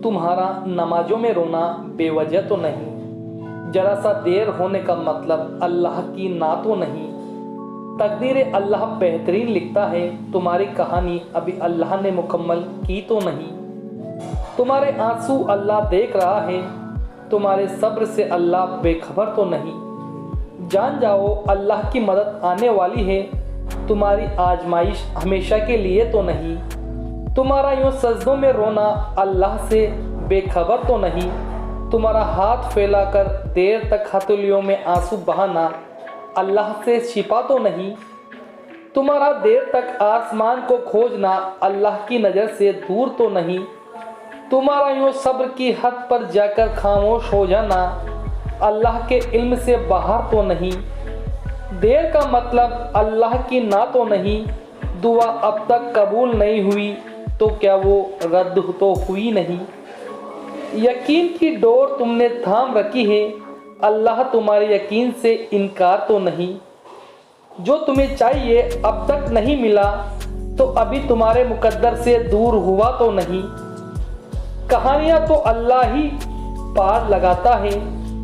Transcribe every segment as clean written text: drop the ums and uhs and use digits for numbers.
तुम्हारा नमाजों में रोना बेवजह तो नहीं, जरा सा देर होने का मतलब अल्लाह की ना तो नहीं। तकदीर अल्लाह बेहतरीन लिखता है, तुम्हारी कहानी अभी अल्लाह ने मुकम्मल की तो नहीं। तुम्हारे आंसू अल्लाह देख रहा है, तुम्हारे सब्र से अल्लाह बेखबर तो नहीं। जान जाओ अल्लाह की मदद आने वाली है, तुम्हारी आजमाइश हमेशा के लिए तो नहीं। तुम्हारा यूं सजदों में रोना अल्लाह से बेखबर तो नहीं। तुम्हारा हाथ फैलाकर देर तक हथेलियों में आंसू बहाना अल्लाह से छिपा तो नहीं। तुम्हारा देर तक आसमान को खोजना अल्लाह की नज़र से दूर तो नहीं। तुम्हारा यूं सब्र की हद पर जाकर खामोश हो जाना अल्लाह के इल्म से बाहर तो नहीं। देर का मतलब अल्लाह की ना तो नहीं। दुआ अब तक कबूल नहीं हुई तो क्या वो रद्द तो हुई नहीं। यकीन की डोर तुमने थाम रखी है, अल्लाह तुम्हारे यकीन से इनकार तो नहीं। जो तुम्हें चाहिए अब तक नहीं मिला तो अभी तुम्हारे मुकद्दर से दूर हुआ तो नहीं। कहानियाँ तो अल्लाह ही पार लगाता है,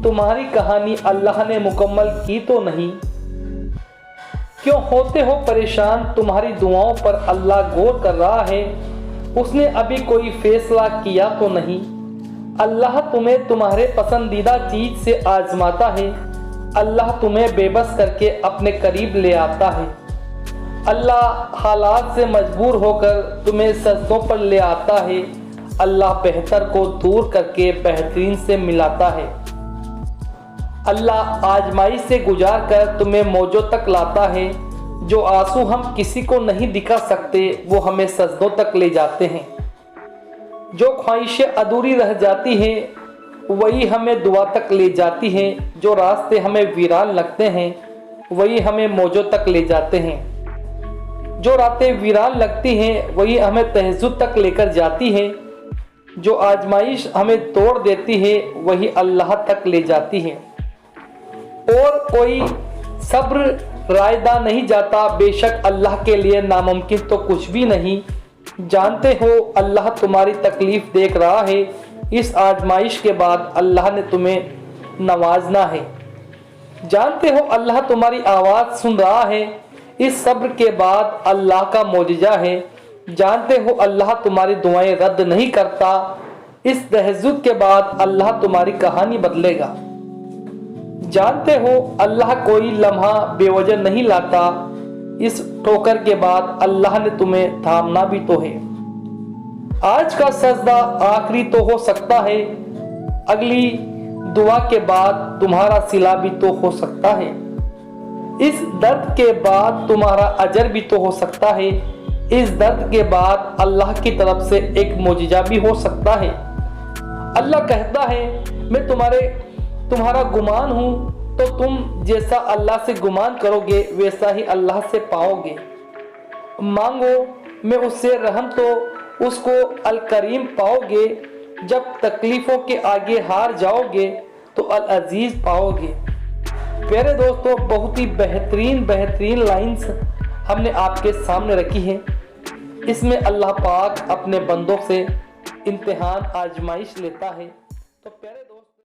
तुम्हारी कहानी अल्लाह ने मुकम्मल की तो नहीं। क्यों होते हो परेशान, तुम्हारी दुआओं पर अल्लाह गौर कर रहा है, उसने अभी कोई फैसला किया तो नहीं। अल्लाह तुम्हें तुम्हारे पसंदीदा चीज़ से आजमाता है, अल्लाह तुम्हें बेबस करके अपने करीब ले आता है। अल्लाह हालात से मजबूर होकर तुम्हें सजदों पर ले आता है, अल्लाह बेहतर को दूर करके बेहतरीन से मिलाता है। अल्लाह आजमाइश से गुजार कर तुम्हें मौजों तक लाता है। जो आंसू हम किसी को नहीं दिखा सकते वो हमें सजदों तक ले जाते हैं। जो ख्वाहिशें अधूरी रह जाती हैं वही हमें दुआ तक ले जाती हैं। जो रास्ते हमें वीरान लगते हैं वही हमें मौजों तक ले जाते हैं। जो रातें वीरान लगती हैं वही हमें तहज्जुद तक लेकर जाती हैं। जो आजमाइश हमें तोड़ देती है वही अल्लाह तक ले जाती है। और कोई सब्र रायदा नहीं जाता, बेशक अल्लाह के लिए नामुमकिन तो कुछ भी नहीं। जानते हो अल्लाह तुम्हारी तकलीफ देख रहा है, इस आजमाइश के बाद अल्लाह ने तुम्हें नवाजना है। जानते हो अल्लाह तुम्हारी आवाज़ सुन रहा है, इस सब्र के बाद अल्लाह का मौजज़ा है। जानते हो अल्लाह तुम्हारी दुआएं रद्द नहीं करता, इस तहज्जुद के बाद अल्लाह तुम्हारी कहानी बदलेगा। जानते हो अल्लाह कोई लम्हा बेवजह नहीं लाता, इस ठोकर के बाद अल्लाह ने तुम्हें थामना भी तो है। आज का सजदा आखिरी तो हो सकता है, अगली दुआ के बाद तुम्हारा सिला भी तो हो सकता है। इस दर्द के बाद तुम्हारा अजर भी तो हो सकता है। इस दर्द के बाद अल्लाह की तरफ से एक मोजिजा भी हो सकता है। अल्लाह कहता है मैं तुम्हारा गुमान हूँ, तो तुम जैसा अल्लाह से गुमान करोगे वैसा ही अल्लाह से पाओगे। मांगो मैं उससे रहम तो उसको अल करीम पाओगे। जब तकलीफ़ों के आगे हार जाओगे तो अल अजीज़ पाओगे। प्यारे दोस्तों, बहुत ही बेहतरीन लाइंस हमने आपके सामने रखी है। इसमें अल्लाह पाक अपने बंदों से इम्तिहान आजमाइश लेता है। तो प्यारे